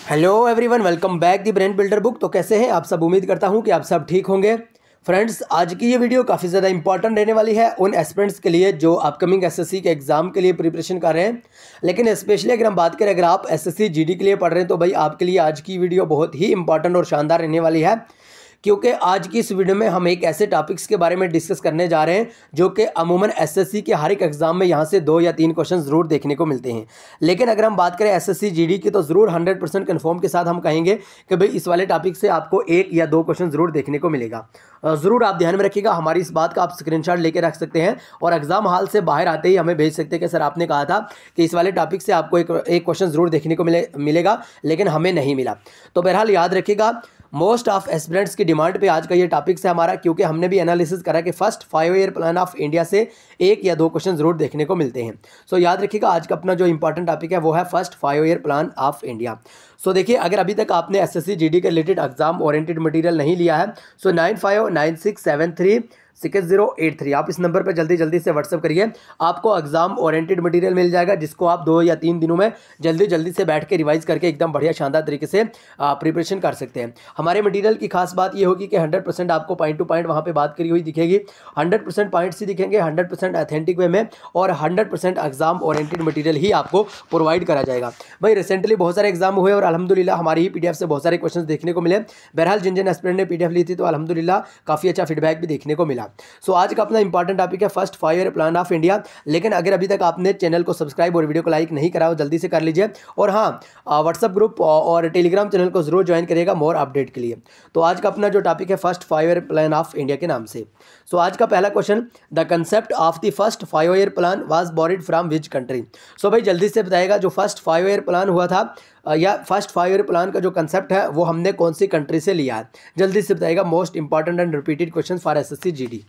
Hello everyone, welcome back the brain builder book. तो कैसे हैं आप सब? उम्मीद करता हूं कि आप सब ठीक होंगे। फ्रेंड्स, आज की ये वीडियो काफ़ी ज़्यादा इंपॉर्टेंट रहने वाली है उन एस्पिरेंट्स के लिए जो अपकमिंग एसएससी के एग्जाम के लिए प्रिपरेशन कर रहे हैं। लेकिन स्पेशली अगर हम बात करें, अगर आप एसएससी जीडी के लिए पढ़ रहे हैं तो भाई आपके लिए आज की वीडियो बहुत ही इंपॉर्टेंट और शानदार रहने वाली है, क्योंकि आज की इस वीडियो में हम एक ऐसे टॉपिक्स के बारे में डिस्कस करने जा रहे हैं जो कि अमूमन एसएससी के हर एक एग्जाम में यहाँ से 2 या 3 क्वेश्चन ज़रूर देखने को मिलते हैं। लेकिन अगर हम बात करें एसएससी जीडी की तो ज़रूर 100% कन्फर्म के साथ हम कहेंगे कि भाई इस वाले टॉपिक से आपको 1 या 2 क्वेश्चन ज़रूर देखने को मिलेगा। ज़रूर आप ध्यान में रखिएगा, हमारी इस बात का आप स्क्रीनशॉट लेके रख सकते हैं और एग्जाम हॉल से बाहर आते ही हमें भेज सकते हैं कि सर आपने कहा था कि इस वाले टॉपिक से आपको एक क्वेश्चन ज़रूर देखने को मिलेगा, लेकिन हमें नहीं मिला। तो बहरहाल याद रखिएगा, मोस्ट ऑफ एस्पिरेंट्स की डिमांड पे आज का ये टॉपिक है हमारा, क्योंकि हमने भी एनालिसिस करा कि first 5 year plan of India से 1 या 2 क्वेश्चन जरूर देखने को मिलते हैं। सो याद रखिएगा, आज का अपना जो इंपॉर्टेंट टॉपिक है वो है first 5 year plan of India. So देखिए, अगर अभी तक आपने एसएससी जीडी के रिलेटेड एग्जाम ओरिएंटेड मटेरियल नहीं लिया है सो 9596736083 आप इस नंबर पर जल्दी से व्हाट्सअप करिए। आपको एग्जाम ओरिएंटेड मटेरियल मिल जाएगा जिसको आप 2 या 3 दिनों में जल्दी से बैठ के रिवाइज करके एकदम बढ़िया शानदार तरीके से प्रिपरेशन कर सकते हैं। हमारे मटेरियल की खास बात ये होगी कि 100% आपको पॉइंट टू पॉइंट वहाँ पे बात करी हुई दिखेगी, 100% पॉइंट्स ही दिखेंगे, 100% ऑथेंटिक वे में और 100% एग्जाम ओरिएंटेड मटेरियल ही आपको प्रोवाइड करा जाएगा। भाई रिसेंटली बहुत सारे एग्जाम हुए और अल्हम्दुलिल्लाह हमारी ही पीडीएफ से बहुत सारे क्वेश्चन देखने को मिले। बहरहाल जिन एस्पिरेंट ने पीडीएफ ली थी तो अल्हम्दुलिल्लाह काफ़ी अच्छा फीडबैक भी देखने को मिला। सो आज का अपना इंपॉर्टेंट टॉपिक है first 5 year plan of India. लेकिन अगर अभी तक आपने चैनल को सब्सक्राइब और वीडियो को लाइक नहीं करा हो जल्दी से कर लीजिए, और हाँ, व्हाट्सएप ग्रुप और टेलीग्राम चैनल को जरूर ज्वाइन करिएगा मोर अपडेट के लिए। तो आज का अपना जो टॉपिक है first 5 year plan of India के नाम से। सो आज का पहला question, the concept of the first 5 year plan was borrowed from which country. So भाई जल्दी से बताएगा, जो फर्स्ट 5 ईयर प्लान हुआ था या फर्स्ट 5 ईयर प्लान का जो कंसेप्ट है वो हमने कौन सी कंट्री से लिया है, जल्दी से बताएगा। Most important and repeated question for SSC GD.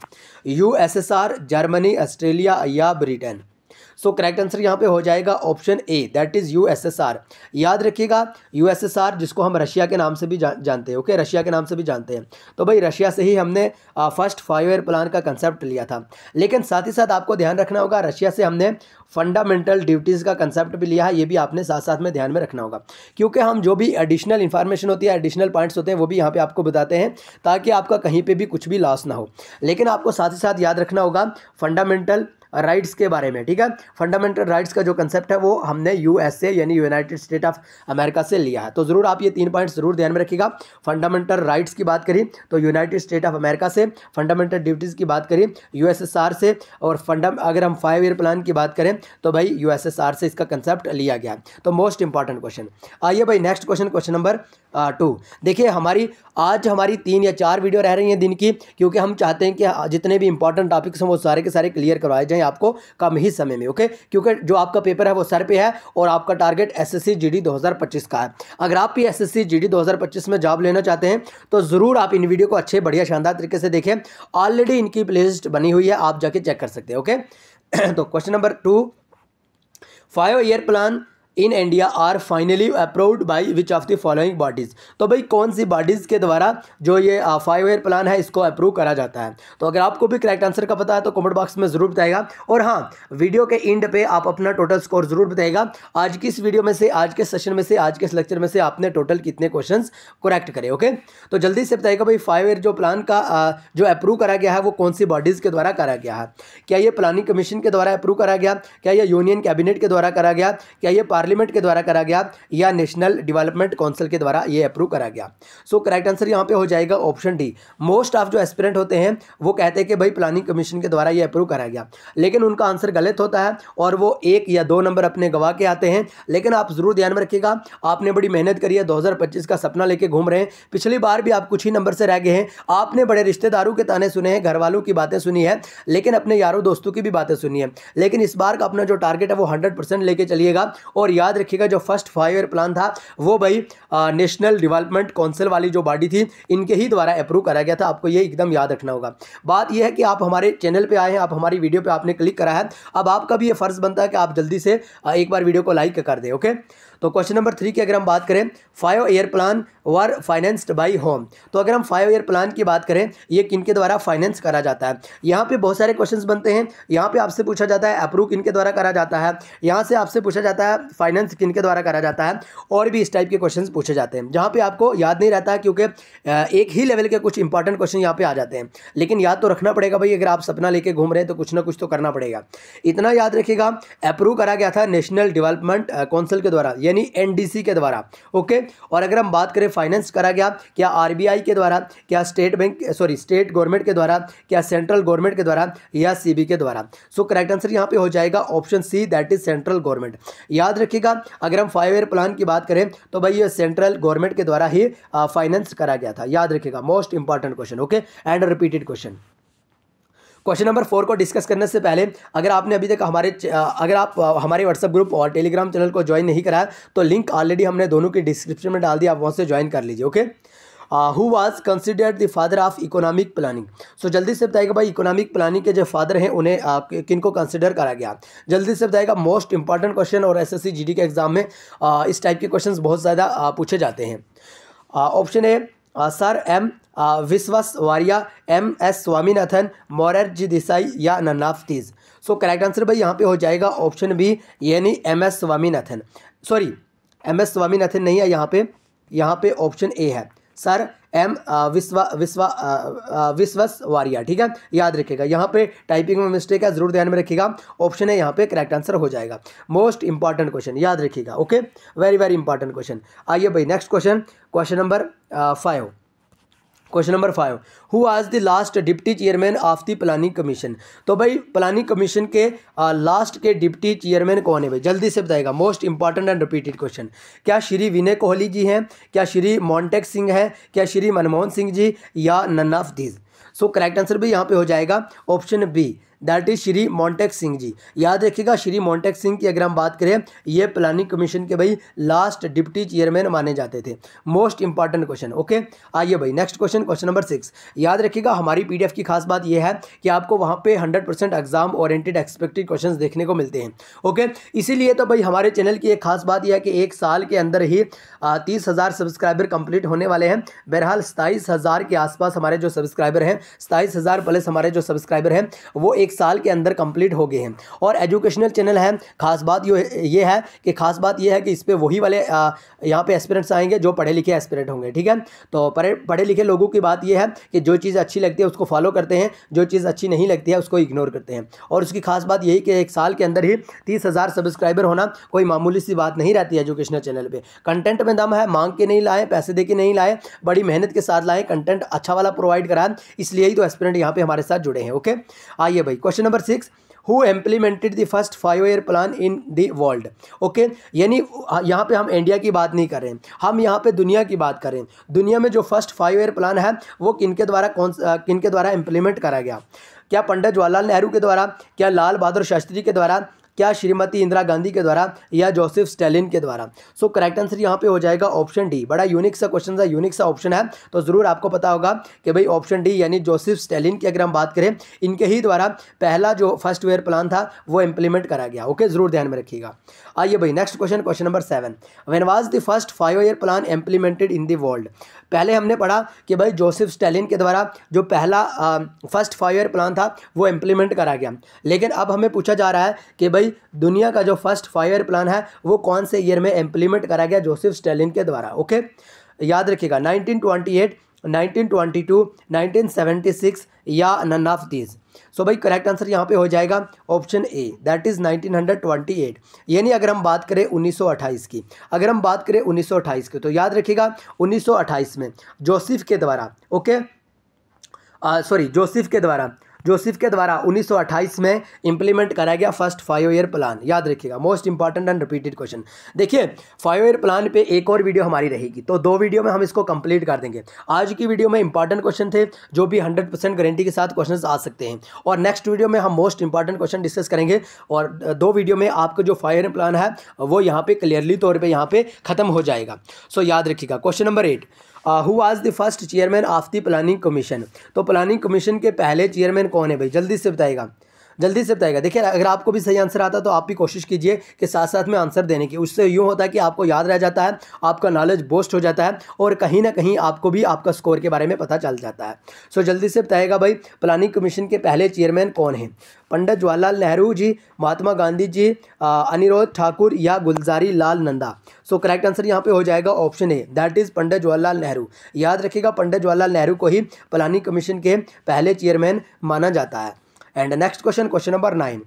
USSR, Germany, Australia या ब्रिटेन। सो करेक्ट आंसर यहाँ पे हो जाएगा option A, that is USSR. याद रखिएगा, यूएसएसआर जिसको हम रशिया के नाम से भी जानते हैं, ओके, रशिया के नाम से भी जानते हैं। तो भाई रशिया से ही हमने फर्स्ट 5 ईयर प्लान का कंसेप्ट लिया था। लेकिन साथ ही साथ आपको ध्यान रखना होगा, रशिया से हमने फंडामेंटल ड्यूटीज़ का कंसेप्ट भी लिया है, ये भी आपने साथ साथ में ध्यान में रखना होगा, क्योंकि हम जो भी एडिशनल इन्फॉर्मेशन होती है, एडिशनल पॉइंट्स होते हैं वो भी यहाँ पे आपको बताते हैं ताकि आपका कहीं पे भी कुछ भी लॉस ना हो। लेकिन आपको साथ ही साथ याद रखना होगा फंडामेंटल राइट्स के बारे में, ठीक है। फंडामेंटल राइट्स का जो कंसेप्ट है वो हमने यूएसए यानी यूनाइटेड स्टेट ऑफ अमेरिका से लिया है। तो ज़रूर आप ये 3 पॉइंट्स जरूर ध्यान में रखिएगा। फंडामेंटल राइट्स की बात करी तो यूनाइटेड स्टेट ऑफ अमेरिका से, फंडामेंटल ड्यूटीज़ की बात करी यूएसएसआर से, और अगर हम 5 ईयर प्लान की बात करें तो भाई यूएसएसआर से इसका कंसेप्ट लिया गया। तो मोस्ट इंपॉर्टेंट क्वेश्चन। आइए भाई नेक्स्ट क्वेश्चन, क्वेश्चन नंबर 2। देखिए, आज हमारी 3 या 4 वीडियो रह रही हैं दिन की, क्योंकि हम चाहते हैं कि जितने भी इंपॉर्टेंट टॉपिक्स हैं वो सारे के सारे क्लियर करवाए जाएं आपको कम ही समय में, ओके। क्योंकि जो आपका पेपर है वो सर पे है और आपका टारगेट एसएससी जीडी 2025 का है। अगर आप भी एसएससी जीडी 2025 में जॉब लेना चाहते हैं तो ज़रूर आप इन वीडियो को अच्छे बढ़िया शानदार तरीके से देखें। ऑलरेडी इनकी प्लेलिस्ट बनी हुई है, आप जाके चेक कर सकते हैं, ओके। तो question number 2, 5 year plan in India are finally approved by which of the following bodies. तो भाई कौन सी बॉडीज़ के द्वारा जो ये 5 ईयर प्लान है इसको अप्रूव करा जाता है। तो अगर आपको भी करेक्ट आंसर का पता है तो कमेंट बॉक्स में ज़रूर बताएगा, और हाँ, वीडियो के एंड पे आप अपना टोटल स्कोर जरूर बताएगा। आज की इस वीडियो में से, आज के सेशन में से, आज के इस लेक्चर में से आपने टोटल कितने क्वेश्चन करेक्ट करे, ओके। तो जल्दी से बताएगा भाई 5 ईयर जो प्लान का जो अप्रूव करा गया है वो कौन सी बॉडीज़ के द्वारा करा गया है। क्या ये प्लानिंग कमीशन के द्वारा अप्रूव करा गया, क्या ये यूनियन कैबिनेट के द्वारा करा गया, क्या ये पार्लियामेंट के द्वारा करा गया, या नेशनल डेवलपमेंट काउंसिल के द्वारा ये अप्रूव करा गया। सो करेक्ट आंसर यहां पे हो जाएगा ऑप्शन डी। मोस्ट ऑफ जो एस्पिरेंट होते हैं वो कहते हैं कि भाई प्लानिंग कमीशन के द्वारा ये अप्रूव करा गया, लेकिन उनका आंसर गलत होता है और वो 1 या 2 नंबर अपने गवा के आते हैं। लेकिन आप जरूर ध्यान में रखिएगा, आपने बड़ी मेहनत करी है, 2025 का सपना लेके घूम रहे हैं। पिछली बार भी आप कुछ ही नंबर से रह गए हैं। आपने बड़े रिश्तेदारों के ताने सुने हैं, घर वालों की बातें सुनी है, लेकिन अपने यारों दोस्तों की भी बातें सुनी है। लेकिन इस बार का अपना जो टारगेट है वो 100% लेके चलिएगा। और याद रखिएगा, जो फर्स्ट 5 ईयर प्लान था वो भाई नेशनल डेवलपमेंट काउंसिल वाली जो बॉडी थी इनके ही द्वारा अप्रूव करा गया था। आपको ये एकदम याद रखना होगा। बात यह है कि आप हमारे चैनल पे आए हैं, आप हमारी वीडियो पे आपने क्लिक करा है, अब आपका भी ये फर्ज बनता है कि आप जल्दी से एक बार वीडियो को लाइक कर दें, ओके। तो क्वेश्चन नंबर 3 की अगर हम बात करें, 5 year plan were financed by home. तो अगर हम 5 ईयर प्लान की बात करें, ये किनके द्वारा फाइनेंस करा जाता है। यहाँ पे बहुत सारे क्वेश्चंस बनते हैं। यहाँ पे आपसे पूछा जाता है अप्रूव किनके द्वारा करा जाता है, यहाँ से आपसे पूछा जाता है फाइनेंस किन के द्वारा करा जाता है, और भी इस टाइप के क्वेश्चन पूछे जाते हैं, जहाँ पे आपको याद नहीं रहता क्योंकि एक ही लेवल के कुछ इंपॉर्टेंट क्वेश्चन यहाँ पे आ जाते हैं, लेकिन याद तो रखना पड़ेगा भाई। अगर आप सपना लेके घूम रहे हैं तो कुछ ना कुछ तो करना पड़ेगा। इतना याद रखिएगा, अप्रूव करा गया था नेशनल डेवलपमेंट काउंसिल के द्वारा, यानी एनडीसी के द्वारा, ओके। और अगर हम बात करें फाइनेंस करा गया क्या आरबीआई के द्वारा, क्या स्टेट गवर्नमेंट के द्वारा, क्या सेंट्रल गवर्नमेंट के द्वारा, या सीबी के द्वारा। सो करेक्ट आंसर यहाँ पे हो जाएगा option C, that is central government. याद रखिएगा, अगर हम 5 ईयर प्लान की बात करें तो भाई ये सेंट्रल गवर्नमेंट के द्वारा ही फाइनेंस करा गया था। याद रखिएगा, most important question, okay, and repeated question. Question number 4 को डिस्कस करने से पहले अगर आपने अभी तक अगर आप हमारे व्हाट्सएप ग्रुप और टेलीग्राम चैनल को ज्वाइन नहीं करा तो लिंक ऑलरेडी हमने दोनों की डिस्क्रिप्शन में डाल दिया, आप वहाँ से ज्वाइन कर लीजिए, okay. Who was considered the father of economic planning. So जल्दी से बताएगा भाई, इकोनॉमिक प्लानिंग के जो फादर हैं उन्हें किनको कंसिडर करा गया। जल्दी से बताएगा, मोस्ट इंपॉर्टेंट क्वेश्चन, और एसएससी जीडी के एग्जाम में इस टाइप के क्वेश्चन बहुत ज़्यादा पूछे जाते हैं। Option A sir M Visvesvaraya, M S Swaminathan, Morarji Desai, या नन्नाफतीज। सो करेक्ट आंसर भाई यहाँ पे हो जाएगा ऑप्शन बी, यानी M S Swaminathan. Sorry, M S Swaminathan नहीं है यहाँ पे ऑप्शन ए है सर एम विश्वेश्वरैया, ठीक है। याद रखिएगा, यहाँ पे टाइपिंग में मिस्टेक है, जरूर ध्यान में रखिएगा। ऑप्शन है यहाँ पे करेक्ट आंसर हो जाएगा। मोस्ट इंपॉर्टेंट क्वेश्चन, याद रखिएगा, okay, very very important question. आइए भाई next question, question number 5। Question number 5, who was the last deputy chairman of the planning commission. तो भाई प्लानिंग कमीशन के लास्ट के डिप्टी चेयरमैन कौन है भाई, जल्दी से बताएगा। Most important and repeated question. क्या श्री विनय कोहली जी हैं, क्या श्री मोंटेक सिंह हैं, क्या श्री मनमोहन सिंह जी, या none of these. So correct answer भी यहाँ पे हो जाएगा option B, that is Shri Montek Singh ji. याद रखिएगा, श्री मोंटेक सिंह की अगर हम बात करें, ये प्लानिंग कमीशन के भाई लास्ट डिप्टी चेयरमैन माने जाते थे। Most important question, okay. आइए भाई नेक्स्ट क्वेश्चन, क्वेश्चन नंबर 6। याद रखिएगा, हमारी पीडीएफ की खास बात यह है कि आपको वहाँ पे 100% एग्जाम ओरिएंटेड एक्सपेक्टेड क्वेश्चन देखने को मिलते हैं, ओके। इसीलिए तो भाई हमारे चैनल की एक खास बात यह है कि एक साल के अंदर ही 30,000 सब्सक्राइबर कंप्लीट होने वाले हैं। बहरहाल 27,000 के आसपास हमारे जो सब्सक्राइबर हैं, 27,000 प्लस हमारे जो सब्सक्राइबर हैं वो एक साल के अंदर कंप्लीट हो गए हैं। और एजुकेशनल चैनल है, खास बात ये है कि इस पे वही वाले यहाँ पे एस्पिरेंट्स आएंगे जो पढ़े लिखे एस्पिरेंट होंगे, ठीक है। तो पढ़े लिखे लोगों की बात ये है कि जो चीज़ अच्छी लगती है उसको फॉलो करते हैं, जो चीज़ अच्छी नहीं लगती है उसको इग्नोर करते हैं। और उसकी खास बात यही कि एक साल के अंदर ही 30,000 सब्सक्राइबर होना कोई मामूली सी बात नहीं रहती है एजुकेशनल चैनल पर। कंटेंट में दम है, मांग के नहीं लाए, पैसे दे के नहीं लाए, बड़ी मेहनत के साथ लाए, कंटेंट अच्छा वाला प्रोवाइड कराएं, इसलिए ही तो एस्पिरेंट यहाँ पे हमारे साथ जुड़े हैं, ओके। आइए भाई question number 6, Who implemented the first 5-year plan in the world? Okay, यानी यहाँ पे हम इंडिया की बात नहीं कर रहे हैं, हम यहाँ पे दुनिया की बात कर रहे हैं। दुनिया में जो फर्स्ट 5-year प्लान है वो किनके द्वारा इम्प्लीमेंट करा गया। क्या पंडित जवाहरलाल नेहरू के द्वारा, क्या लाल बहादुर शास्त्री के द्वारा, क्या श्रीमती इंदिरा गांधी के द्वारा, या जोसेफ स्टालिन के द्वारा। सो करेक्ट आंसर यहाँ पे हो जाएगा ऑप्शन डी। बड़ा यूनिक सा क्वेश्चन है, यूनिक सा ऑप्शन है, तो ज़रूर आपको पता होगा कि भाई ऑप्शन डी यानी जोसेफ स्टालिन की अगर हम बात करें, इनके ही द्वारा पहला जो फर्स्ट ईयर प्लान था वो इम्प्लीमेंट करा गया, ओके, ज़रूर ध्यान में रखिएगा। आइए भाई next question, question number 7, when was the first 5-year plan implemented in the world. पहले हमने पढ़ा कि भाई जोसेफ स्टालिन के द्वारा जो पहला फर्स्ट 5-year प्लान था वो इम्प्लीमेंट करा गया, लेकिन अब हमें पूछा जा रहा है कि भाई दुनिया का जो फर्स्ट 5-year प्लान है वो कौन से ईयर में इम्प्लीमेंट करा गया जोसेफ स्टालिन के द्वारा, ओके। याद रखिएगा 1928, 1922, 1976, या नन ऑफ दीज। सो भाई करेक्ट आंसर यहाँ पे हो जाएगा ऑप्शन ए, दैट इज़ 1928। यानी अगर हम बात करें 1928 की, अगर हम बात करें 1928 की, तो याद रखिएगा 1928 में जोसेफ के द्वारा, ओके, जोसेफ के द्वारा 1928 में इंप्लीमेंट करा गया फर्स्ट 5-year प्लान। याद रखिएगा, most important and repeated question. देखिए 5-year प्लान पे एक और वीडियो हमारी रहेगी, तो 2 वीडियो में हम इसको कंप्लीट कर देंगे। आज की वीडियो में इंपॉर्टेंट क्वेश्चन थे जो भी 100% गारंटी के साथ क्वेश्चन आ सकते हैं, और नेक्स्ट वीडियो में हम मोस्ट इंपॉर्टेंट क्वेश्चन डिस्कस करेंगे। और 2 वीडियो में आपका जो 5-year प्लान है वो यहाँ पे क्लियरली तौर पर यहाँ पे खत्म हो जाएगा। सो याद रखिएगा question number 8, who was the first chairman of the planning commission. तो प्लानिंग कमीशन के पहले चेयरमैन कौन है भाई, जल्दी से बताइएगा। जल्दी से बताइएगा। देखिए अगर आपको भी सही आंसर आता है तो आप भी कोशिश कीजिए कि साथ साथ में आंसर देने की, उससे यूँ होता है कि आपको याद रह जाता है, आपका नॉलेज बूस्ट हो जाता है और कहीं ना कहीं आपको भी आपका स्कोर के बारे में पता चल जाता है। सो जल्दी से बताइएगा भाई, प्लानिंग कमीशन के पहले चेयरमैन कौन हैं? पंडित जवाहरलाल नेहरू जी, महात्मा गांधी जी, अनिरुद्ध ठाकुर या Gulzari Lal Nanda? So correct answer यहाँ पे हो जाएगा option A, that is Pandit Jawaharlal Nehru. याद रखिएगा पंडित जवाहरलाल नेहरू को ही प्लानिंग कमीशन के पहले चेयरमैन माना जाता है। And next question, question number 9,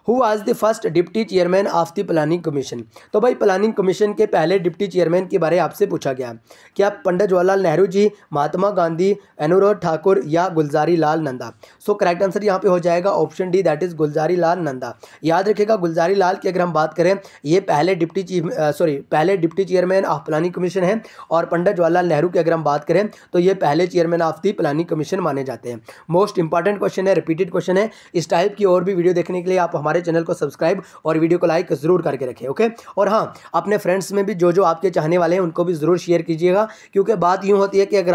who was the first deputy chairman of the planning commission? तो भाई प्लानिंग कमीशन के पहले डिप्टी चेयरमैन के बारे आपसे पूछा गया, क्या पंडित जवाहरलाल नेहरू जी, महात्मा गांधी, अनिरुद्ध ठाकुर या Gulzari Lal Nanda? So correct answer यहाँ पे हो जाएगा option D, that is Gulzari Lal Nanda. याद रखिएगा गुलजारी लाल की अगर हम बात करें, ये पहले deputy chairman of planning commission है, और पंडित जवाहरलाल नेहरू की अगर हम बात करें तो ये पहले chairman of the planning commission माने जाते हैं। मोस्ट इंपॉर्टेंट क्वेश्चन है, रिपीटेड क्वेश्चन है। इस टाइप की और भी वीडियो देखने के लिए आप हमारे चैनल को सब्सक्राइब और वीडियो को लाइक जरूर करके रखें, ओके। और हाँ, अपने फ्रेंड्स में भी जो आपके चाहने वाले हैं उनको भी जरूर शेयर कीजिएगा, क्योंकि बात यूं होती है कि अगर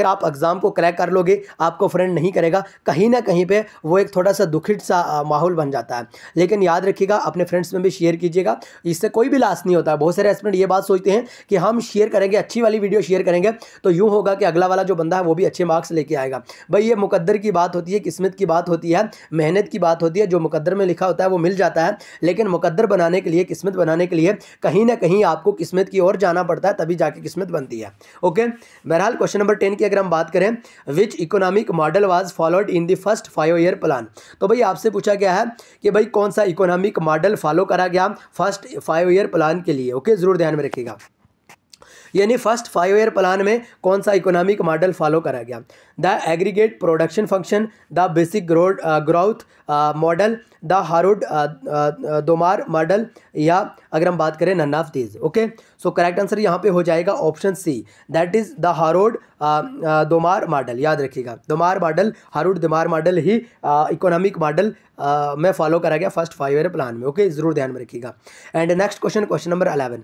आप एग्जाम को क्रैक कर लोगे, आपको फ्रेंड नहीं करेगा, कहीं ना कहीं पे वो एक थोड़ा सा दुखित सा माहौल बन जाता है। लेकिन याद रखिएगा अपने फ्रेंड्स में भी शेयर कीजिएगा, इससे कोई भी लॉस नहीं होता है। बहुत सारे एस्पिरेंट ये बात सोचते हैं कि हम शेयर करेंगे, अच्छी वाली वीडियो शेयर करेंगे तो यूं होगा कि अगला वाला जो बंदा है वो भी अच्छे मार्क्स लेके आएगा। भाई ये मुकद्दर की बात होती है, किस्मत की बात होती है, मेहनत की बात होती है। जो मुकद्दर में लिखा होता है वो मिल जाता है, लेकिन मुकद्दर बनाने के लिए, किस्मत बनाने के लिए कहीं ना कहीं आपको किस्मत की ओर जाना पड़ता है, तभी जाके किस्मत बनती है, ओके। बहरहाल क्वेश्चन नंबर 10 की अगर हम बात करें, which economic model was followed in the first 5 year plan? तो भाई आपसे पूछा गया है कि भाई कौन सा इकोनॉमिक मॉडल फॉलो करा गया फर्स्ट 5 ईयर प्लान के लिए, ओके, जरूर ध्यान में रखिएगा। यानी फर्स्ट 5 ईयर प्लान में कौन सा इकोनॉमिक मॉडल फॉलो करा गया? The aggregate production function, the basic growth model, the Harvard Domar model, या अगर हम बात करें none of these, okay. So correct answer यहाँ पे हो जाएगा option C, that is the Harvard Domar model. याद रखिएगा Domar model, Harvard Domar model ही इकोनॉमिक मॉडल में फॉलो करा गया फर्स्ट 5 ईयर प्लान में, ओके, जरूर ध्यान में रखिएगा। And next question, question number 11,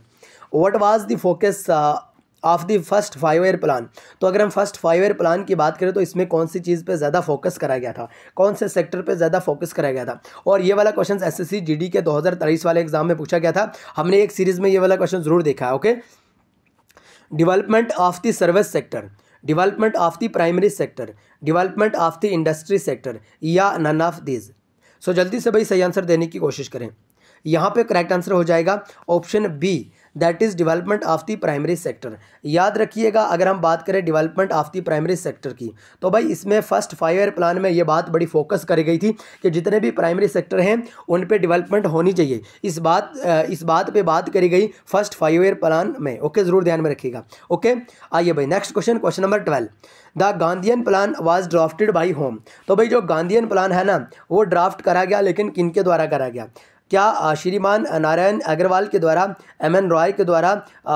what was the focus of the first 5 year plan? तो अगर हम फर्स्ट 5 ईयर प्लान की बात करें तो इसमें कौन सी चीज़ पे ज़्यादा फोकस करा गया था, कौन से सेक्टर पे ज़्यादा फोकस करा गया था? और ये वाला क्वेश्चन एसएससी जीडी के 2023 वाले एग्जाम में पूछा गया था। हमने एक सीरीज़ में ये वाला क्वेश्चन जरूर देखा है, okay. Development of the service sector, development of the primary sector, development of the industry sector, या नन ऑफ दीज? सो जल्दी से भाई सही आंसर देने की कोशिश करें। यहाँ पे करेक्ट आंसर हो जाएगा option B, that is development of the primary sector. याद रखिएगा अगर हम बात करें development of the primary sector की, तो भाई इसमें फर्स्ट 5 ईयर प्लान में ये बात बड़ी फोकस करी गई थी कि जितने भी प्राइमरी सेक्टर हैं उन पे डेवलपमेंट होनी चाहिए। इस बात पे बात करी गई फर्स्ट 5 ईयर प्लान में, ओके, जरूर ध्यान में रखिएगा, ओके। आइए भाई next question, question number 12, the Gandhian plan was drafted by home? तो भाई जो गांधीयन प्लान है ना वो ड्राफ्ट करा गया, लेकिन किनके द्वारा करा गया? क्या श्रीमान नारायण अग्रवाल के द्वारा, एमएन रॉय के द्वारा,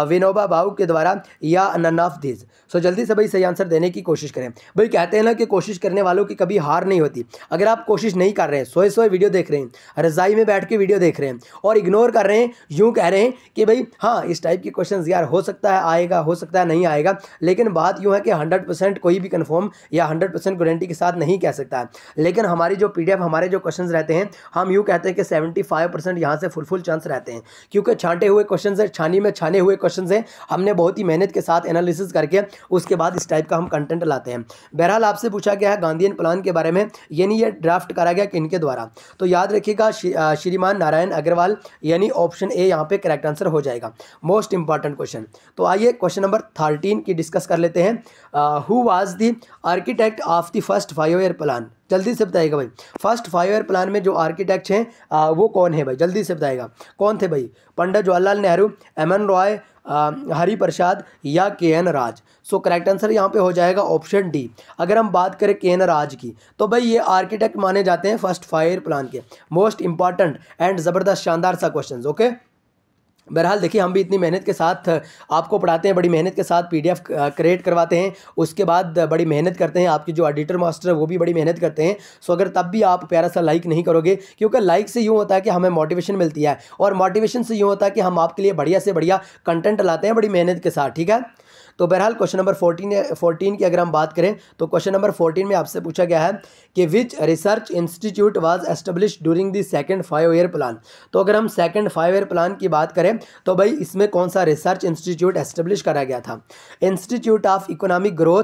विनोबा भावे के द्वारा, या नन ऑफ दिस? सो जल्दी से भाई सही आंसर देने की कोशिश करें। भाई कहते हैं ना कि कोशिश करने वालों की कभी हार नहीं होती। अगर आप कोशिश नहीं कर रहे हैं, सोए वीडियो देख रहे हैं, रज़ाई में बैठ के वीडियो देख रहे हैं और इग्नोर कर रहे हैं, यूँ कह रहे हैं कि भाई हाँ इस टाइप के क्वेश्चन यार हो सकता है आएगा, हो सकता है नहीं आएगा, लेकिन बात यूँ है कि 100% कोई भी कन्फर्म या 100% गारंटी के साथ नहीं कह सकता है। लेकिन हमारी जो PDF हमारे जो क्वेश्चन रहते हैं, हम यूँ कहते हैं कि 75% यहाँ से फुल चांस रहते हैं, क्योंकि छांटे हुए क्वेश्चन है, छानी में छाने हुए क्वेश्चन हैं। हमने बहुत ही मेहनत के साथ एनालिसिस करके उसके बाद इस टाइप का हम कंटेंट लाते हैं। बहरहाल आपसे पूछा गया है गांधीयन प्लान के बारे में, यानी ये ड्राफ्ट करा गया किनके द्वारा? तो याद रखिएगा श्रीमान नारायण अग्रवाल, यानी ऑप्शन ए यहाँ पे करेक्ट आंसर हो जाएगा। Most important question. तो आइए क्वेश्चन नंबर 13 की डिस्कस कर लेते हैं। Who was the architect of the first 5 year plan? जल्दी से बताइएगा भाई, फर्स्ट 5 ईयर प्लान में जो आर्किटेक्ट हैं वो कौन है भाई? जल्दी से बताइएगा कौन थे भाई? पंडित जवाहरलाल नेहरू, एमएन रॉय, हरि प्रसाद, या KN राज? सो करेक्ट आंसर यहाँ पे हो जाएगा ऑप्शन डी। अगर हम बात करें KN राज की, तो भाई ये आर्किटेक्ट माने जाते हैं फर्स्ट 5 ईयर प्लान के। मोस्ट इंपॉर्टेंट एंड ज़बरदस्त शानदार सा क्वेश्चन, ओके। बहरहाल देखिए हम भी इतनी मेहनत के साथ आपको पढ़ाते हैं, बड़ी मेहनत के साथ PDF क्रिएट करवाते हैं, उसके बाद बड़ी मेहनत करते हैं। आपकी जो एडिटर मास्टर है वो भी बड़ी मेहनत करते हैं। सो अगर तब भी आप प्यारा सा लाइक नहीं करोगे, क्योंकि लाइक से यूँ होता है कि हमें मोटिवेशन मिलती है, और मोटिवेशन से यूँ होता है कि हम आपके लिए बढ़िया से बढ़िया कंटेंट लाते हैं बड़ी मेहनत के साथ, ठीक है। तो बहरहाल क्वेश्चन नंबर 14 की अगर हम बात करें तो क्वेश्चन नंबर 14 में आपसे पूछा गया है कि which research institute was established during the second 5 year plan. तो अगर हम सेकंड 5 ईयर प्लान की बात करें तो भाई इसमें कौन सा रिसर्च इंस्टीट्यूट एस्टेब्लिश करा गया था? Institute of economic growth,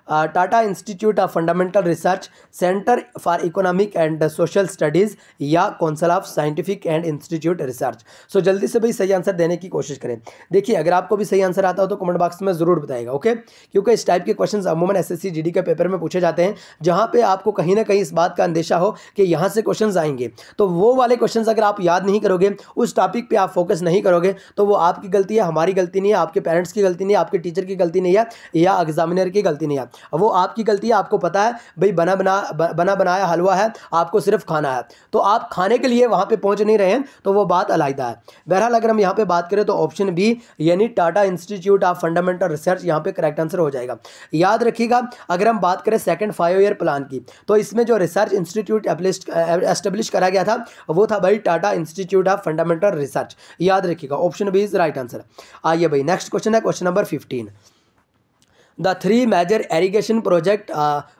Tata institute of fundamental research, centre for economic and social studies या council of scientific and institute research. So जल्दी से भाई सही आंसर देने की कोशिश करें। देखिए अगर आपको भी सही आंसर आता हो तो कमेंट बॉक्स में ज़रूर बताएगा, ओके, क्योंकि इस टाइप के क्वेश्चन अमूमन एसएससी जीडी के पेपर में पूछे जाते हैं जहाँ पे आपको कहीं ना कहीं इस बात का अंदेशा हो कि यहाँ से क्वेश्चन आएंगे। तो वो वाले क्वेश्चन अगर आप याद नहीं करोगे, उस टॉपिक पर आप फोकस नहीं करोगे, तो वो आपकी गलती है, हमारी गलती नहीं है, आपके पेरेंट्स की गलती नहीं है, आपके टीचर की गलती नहीं है, या एग्जामिनर की गलती नहीं है, वो आपकी गलती है। आपको पता है भाई बना बनाया हलवा है, आपको सिर्फ खाना है, तो आप खाने के लिए वहां पे पहुंच नहीं रहे हैं, तो वो बात अलग है। बहरहाल अगर हम यहां पे बात करें तो ऑप्शन बी यानी Tata institute of fundamental research यहां पे करेक्ट आंसर हो जाएगा। याद रखिएगा अगर हम बात करें सेकंड 5 ईयर प्लान की, तो इसमें जो रिसर्च इंस्टीट्यूट एस्टेब्लिश करा गया था वो था भाई Tata institute of fundamental research. याद रखिएगा option B is right answer. आइए भाई नेक्स्ट क्वेश्चन है question number 15। The 3 major irrigation project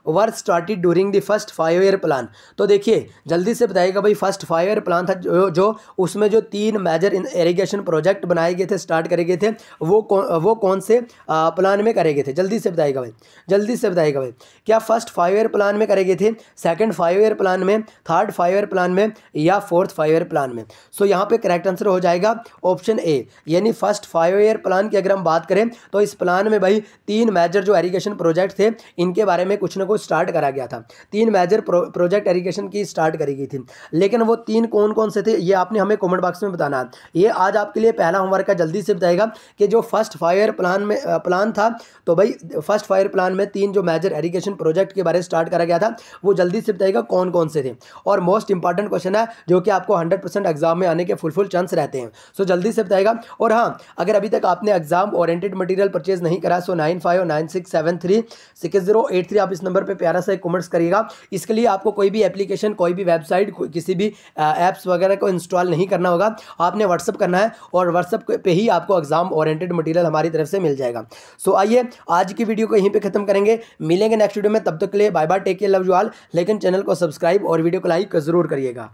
were started during the first 5 year plan। तो देखिए जल्दी से बताइएगा भाई फर्स्ट 5 ईयर प्लान था जो उसमें जो 3 मेजर इरिगेशन प्रोजेक्ट बनाए गए थे, स्टार्ट करे गए थे, वो कौन से प्लान में करे गए थे? जल्दी से बताइएगा भाई, जल्दी से बताइएगा भाई। क्या फर्स्ट 5 ईयर प्लान में करे गए थे, सेकंड 5 ईयर प्लान में, थर्ड 5 ईयर प्लान में, या फोर्थ 5 ईयर प्लान में? सो यहाँ पे करेक्ट आंसर हो जाएगा ऑप्शन ए यानी फर्स्ट 5 ईयर प्लान की अगर हम बात करें तो इस प्लान में भाई 3 मेजर जो एरीगेशन प्रोजेक्ट थे इनके बारे में कुछ ना कुछ स्टार्ट करा गया था। 3 मेजर प्रोजेक्ट एरीगेशन की स्टार्ट करी गई थी, लेकिन वो 3 कौन कौन से थे ये आपने हमें कमेंट बॉक्स में बताना है। ये आज आपके लिए पहला होमवर्क है, जल्दी से बताएगा कि जो फर्स्ट 5 ईयर प्लान था, तो भाई फर्स्ट 5 ईयर प्लान में 3 जो मेजर एरीगेशन प्रोजेक्ट के बारे में स्टार्ट करा गया था वो जल्दी से बताएगा कौन कौन से थे। और मोस्ट इंपॉर्टेंट क्वेश्चन है जो कि आपको 100% एग्जाम में आने के फुल चांस रहते हैं। सो जल्दी से बताएगा। और हाँ, अगर अभी तक आपने एग्जाम ओरिएंटेड मटेरियल परचेज नहीं करा सो 9596736083 आप इस नंबर पे प्यारा सा एक कमेंट्स करिएगा। इसके लिए आपको कोई भी एप्लीकेशन, कोई भी वेबसाइट, किसी भी ऐप्स वगैरह को इंस्टॉल नहीं करना होगा, आपने व्हाट्सअप करना है और व्हाट्सअप पे ही आपको एग्जाम ओरिएंटेड मटेरियल हमारी तरफ से मिल जाएगा। सो आइए आज की वीडियो को यहीं पे खत्म करेंगे, मिलेंगे नेक्स्ट वीडियो में, तब तक के लिए bye bye, take care, love you all. लेकिन चैनल को सब्सक्राइब और वीडियो को लाइक जरूर करिएगा।